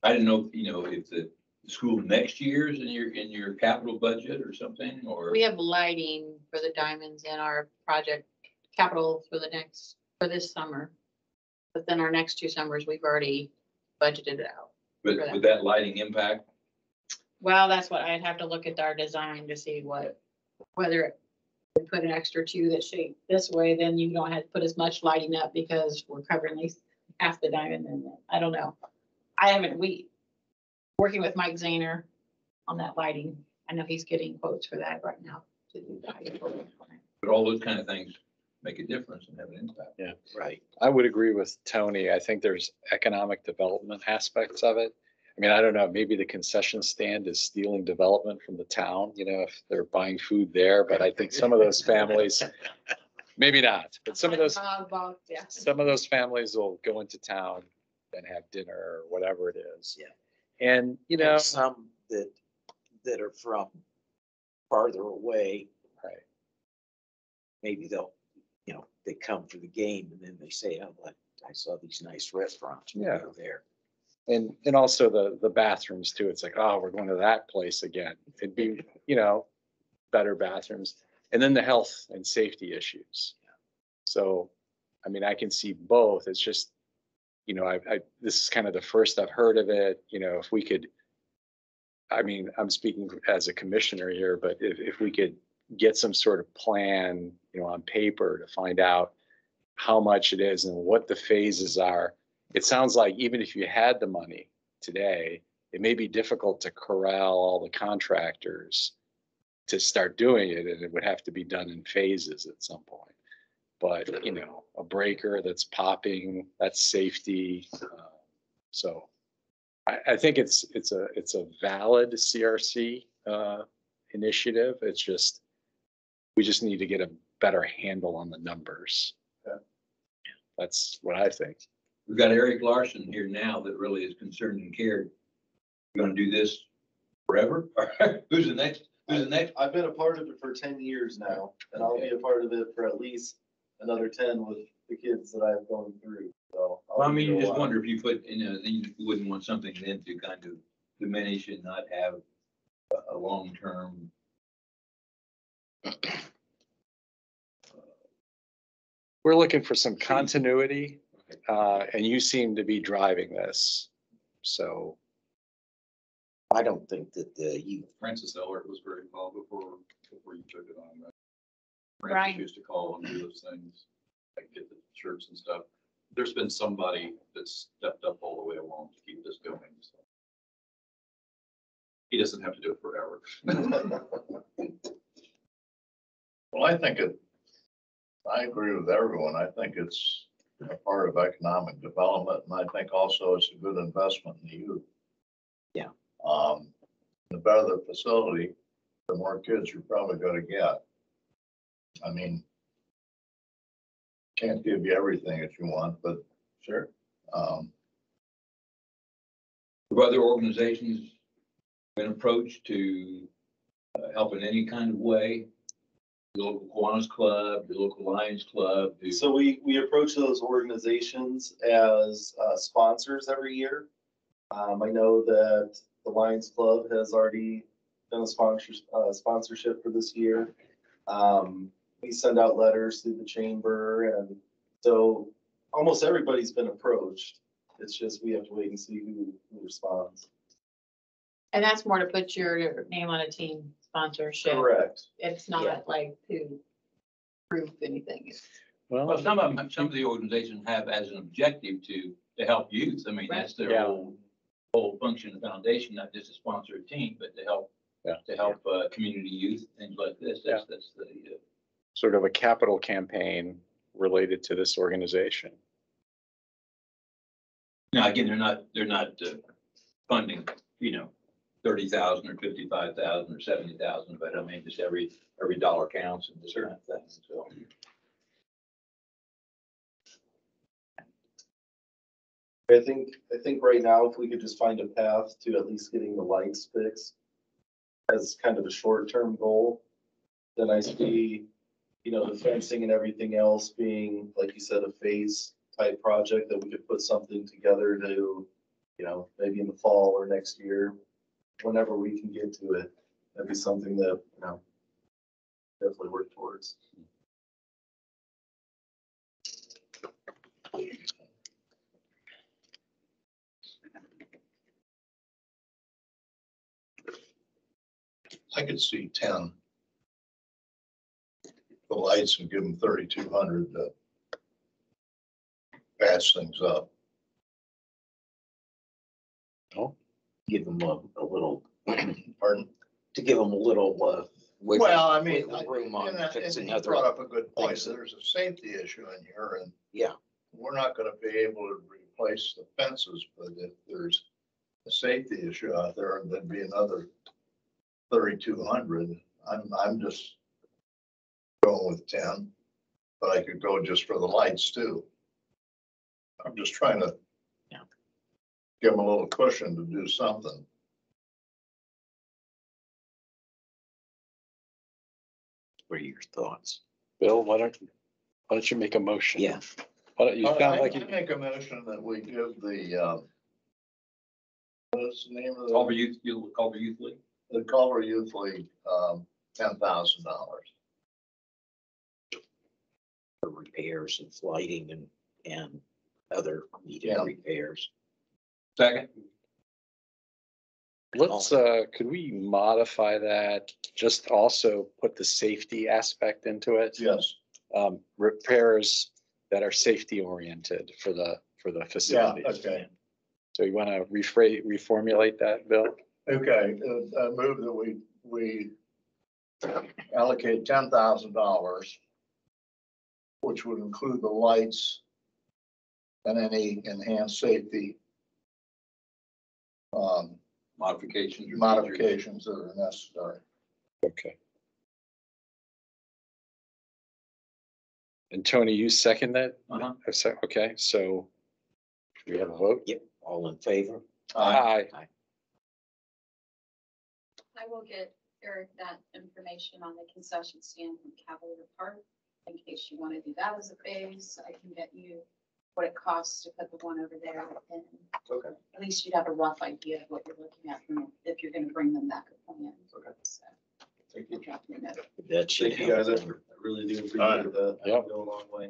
I didn't know, if the school next year is in your capital budget or something, or. We have lighting for the diamonds in our project capital for this summer. But then our next 2 summers, we've already budgeted it out. But for that. would that lighting impact? Well, that's what I'd have to look at our design to see whether we put an extra 2 that shape this way, then you don't have to put as much lighting up because we're covering at least half the diamond. And I don't know. Working with Mike Zahner on that lighting. I know he's getting quotes for that right now to do that. But all those kind of things make a difference and have an impact. Yeah. Right. I would agree with Tony. I think there's economic development aspects of it. I mean, I don't know, maybe the concession stand is stealing development from the town, if they're buying food there, but I think some of those families, maybe not, but some of those families will go into town and have dinner or whatever it is. Yeah. And, And some that are from farther away, right. maybe they'll, they come for the game and then they say, oh, I saw these nice restaurants. We'll Yeah. go there. And also the bathrooms too. It's like, oh, we're going to that place again. It'd be, better bathrooms. And then the health and safety issues. So, I mean, I can see both. It's just, this is kind of the first I've heard of it. If we could, I mean, I'm speaking as a commissioner here, but if we could get some sort of plan, on paper to find out how much it is and what the phases are. It sounds like even if you had the money today, it may be difficult to corral all the contractors to start doing it, and it would have to be done in phases at some point. But, a breaker that's popping, that's safety. So I think it's a valid CRC initiative. It's just, we just need to get a better handle on the numbers. Yeah. That's what I think. We've got Eric Larson here now that really is concerned and cared. You gonna do this forever? Who's the next? I've been a part of it for 10 years now, and I'll be a part of it for at least another 10 with the kids that I've gone through. So. Well, I mean, you just wonder if you put, you wouldn't want something then to kind of diminish and not have a long-term. We're looking for some continuity, and you seem to be driving this. So I don't think that Francis Ellert was very involved before you took it on. Right. Francis used to call and do those things, like get the shirts and stuff. There's been somebody that's stepped up all the way along to keep this going. So he doesn't have to do it forever. Well, I agree with everyone. I think it's a part of economic development, and I think also it's a good investment in the youth. Yeah. The better the facility, the more kids you're probably gonna get. I mean, can't give you everything that you want, but Sure. Have other organizations been approached to help in any kind of way? The local Kiwanis Club, the local Lions Club? So we approach those organizations as sponsors every year. I know that the Lions Club has already done a sponsorship for this year. We send out letters through the chamber, and so almost everybody's been approached. It's just we have to wait and see who responds. And that's more to put your name on a team sponsorship. Correct. It's Yeah. not like to prove anything. Well, Well, some of the organizations have as an objective to help youth. I mean, that's their Yeah. whole function and foundation, not just to sponsor a team, but to help, Yeah. community youth, things like this. That's the, sort of a capital campaign related to this organization. now, again, they're not funding, 30,000 or 55,000 or 70,000, but I mean, just every dollar counts and this kind of thing, so. I think right now, if we could just find a path to at least getting the lights fixed as kind of a short-term goal, then I see, the fencing and everything else being, like you said, a phase type project that we could put something together to, maybe in the fall or next year, whenever we can get to it. That'd be something that, definitely work towards. I could see 10. The lights and give them 3,200 to patch things up. Give them a little, Pardon? to give them a little, wiggle- Well, I mean, wiggle room on and fixing he other. brought up a good point. things. There's a safety issue in here, and Yeah. we're not gonna be able to replace the fences, but if there's a safety issue out there, and there'd be another 3,200, I'm just going with 10, but I could go just for the lights too. I'm just trying to give them a little cushion to do something. What are your thoughts? Bill, why don't you make a motion? Yeah. Why don't you sound like I you, make a motion that we give the, what's the name of Culver the, Youth League. the Culver Youth League, $10,000. For repairs and lighting and other needed Yeah. repairs. Second. let's, could we modify that? Just also put the safety aspect into it? Yes, Repairs that are safety oriented for the yeah, facilities. okay. So you want to reformulate that, Bill? Okay, I move that we allocate $10,000, which would include the lights and any enhanced safety Modifications. or modifications that are necessary. Okay. And Tony, you second that? Uh-huh. Okay, so we have a vote? Yep, all in favor? Aye. I will get Eric that information on the concession stand from Cavalier Park in case you want to do that as a phase. I can get you what it costs to put the one over there, and Okay. at least you'd have a rough idea of what you're looking at if you're going to bring them back a plan. Okay. So Thank I'll you. drop you a note. That should Thank you guys. I help. really do appreciate Alright. that. Yep. Go a long way.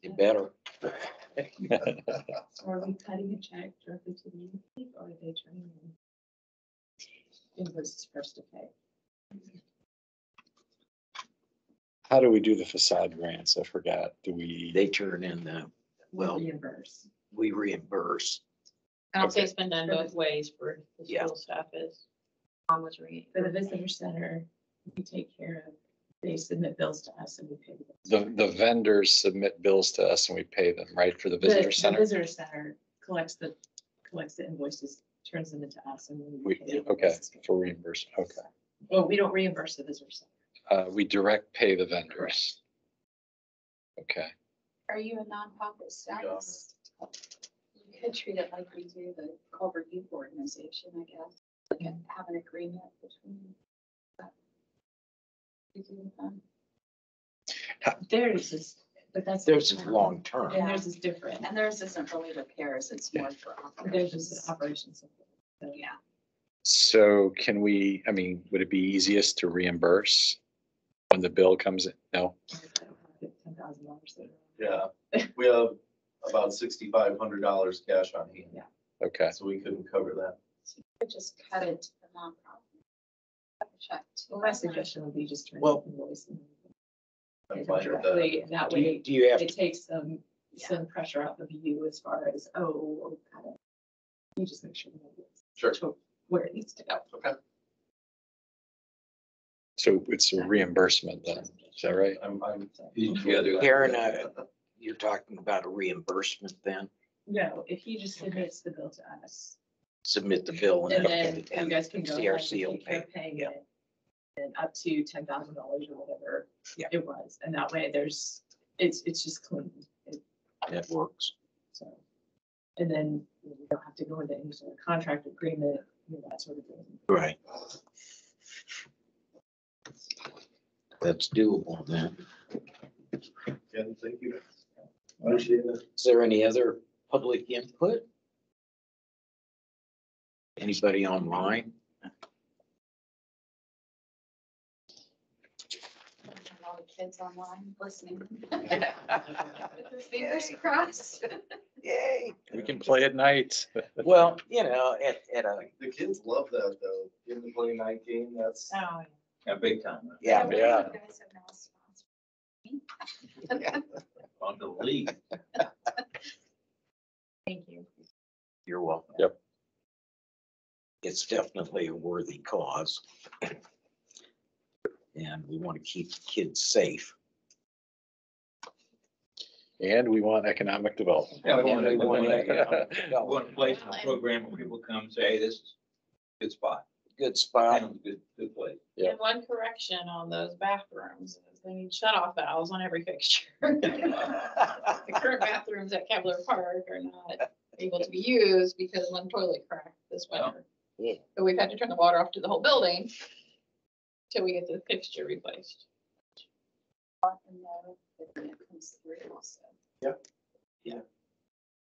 You better. So are we cutting a check directly to the youth, or are they turning invoices first to pay? How do we do the facade grants? I forgot. Do we? They turn in the, well, Reimburse. we reimburse. I don't say it's been done both ways for the Yeah. school stuff is. Mom was reading. For the visitor center, we take care of They submit bills to us and we pay them. The vendors submit bills to us and we pay them, right, for the visitor The center? visitor center collects the invoices, turns them into us and we pay the Okay, invoices. for reimbursement, okay. Well, we don't reimburse the visitor center. We direct pay the vendors. Okay, Are you a nonprofit status? You could treat it like we do the Culver Youth Organization, I guess. Like have an agreement between. You do them. Theirs is, but that's. Theirs is long term. And theirs is different. And theirs isn't really repairs, it's more for Theirs operations. is operations. So, Yeah. so can we, I mean, would it be easiest to reimburse when the bill comes in? No? $10,000. Yeah, we have about $6,500 cash on hand. Yeah. Okay, So we couldn't cover that. So you could just cut it to the nonprofit. Check. Well, my suggestion would be just turn Well- the invoice and I'm pay them fine with that. directly, and that Do you, way do you have, it takes some pressure off of you as far as, oh, kind of, you just make sure that it's Sure. to where it needs to go. Okay. so it's a reimbursement then, is that right? I'm. Together. Karen, you're talking about a reimbursement then? No, if he just submits the bill to us, Submit the bill and and then then you guys can go ahead and CRC will take care pay. of paying Yeah. it. And up to $10,000 or whatever Yeah. it was, and that way it's just clean. That works. So, and then you don't have to go into any sort of contract agreement, that sort of thing. Right. That's doable then. Yeah, thank you. Appreciate it. Is there any other public input? Anybody online? All the kids online listening. Fingers crossed. Yay. We can play at night. Well, you know, at a, The kids love that though. Getting to play night game, that's. Oh, Yeah, big time. yeah, Yeah. You guys have now sponsored. On the league. thank you. you're welcome. Yep. It's definitely a worthy cause. And we want to keep the kids safe. And we want economic development. Yeah, we want And we want to, to- one place in the program where people come say, hey, this is a good spot. Good spot. Town's a good place. Yeah. And one correction on those bathrooms is they need shut-off valves on every fixture. The current bathrooms at Kevlar Park are not able to be used because one toilet cracked this winter. Yeah. So we've had to turn the water off to the whole building till we get the fixture replaced. Let them know that when it comes through also. Yep. Yeah.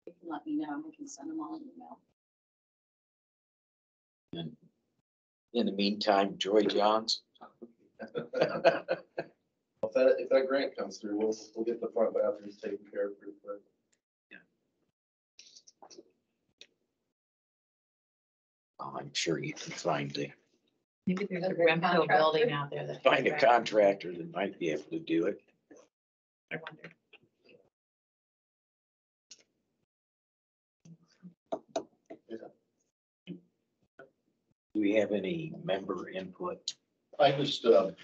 You can let me know, I can send them all an email. And in the meantime, Joy Johns. If that grant comes through, we'll get the front bathrooms taken care of pretty quick. Oh, I'm sure you can find Maybe there's a Remco building out there that. a contractor that might be able to do it. I wonder. Do we have any member input? I just, wanted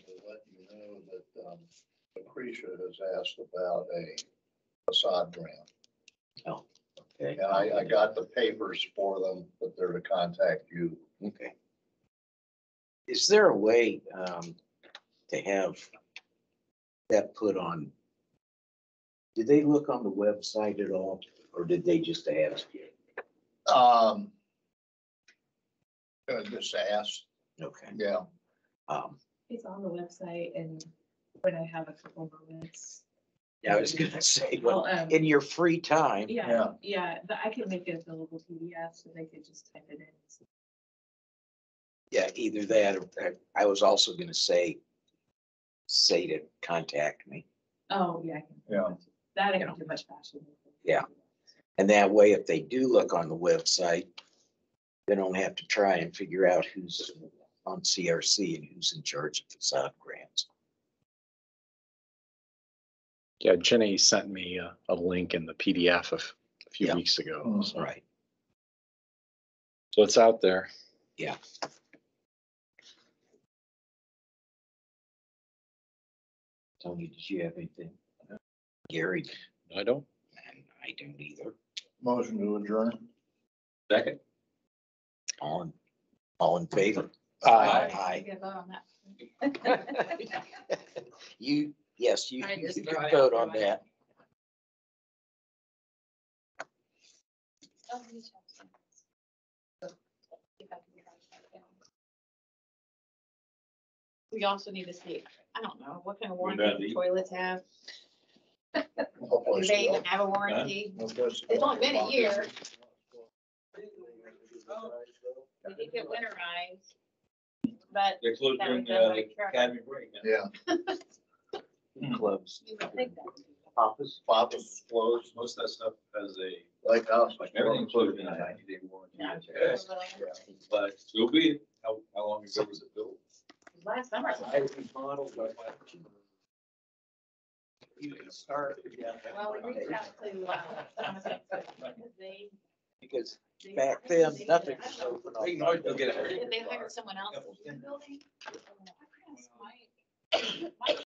to let you know that, Lucretia has asked about a facade grant. Oh, okay. And I got the papers for them, but they're to contact you. Okay. Is there a way to have that put on? Did they look on the website at all, or did they just ask you? Just asked, Okay. yeah. It's on the website, and when I have a couple moments. I was gonna say, well, Well, in your free time, yeah, but I can make it available PDF so they could just type it in. yeah, either that, or I was also gonna say to contact me. Oh, yeah. I can. Yeah. That I can do much faster. Yeah. And that way, if they do look on the website, they don't have to try and figure out who's on CRC and who's in charge of facade grants. Yeah, Jenny sent me a link in the PDF a few Yeah. weeks ago. So Right. so it's out there. Yeah. Tony, did you have anything? Gary? I don't. And I don't either. Motion to adjourn. Second. All in favor? I get a vote on that. Yes, you I just you throw can it vote out on there. that. Oh, you check some. If I can write that down. We also need to see, I don't know, what kind of We're warranty done, do Dee. toilets have? No Do place to they even go. have a warranty? No place to It's go. only been a year. We did get winterized. But They're closed That during was done by the truck. academy break now. Yeah, Close. you would think that. Office. office is closed, Most of that stuff has a, like house. like everything closed in a 90-day warranty. Yeah, I'm sure. Yes, but still be, how long ago was it built? Last summer. Well, we reached out to, they. Because they- back then, they- nothing was open. They can always go get it. Did they hire someone else in the building? My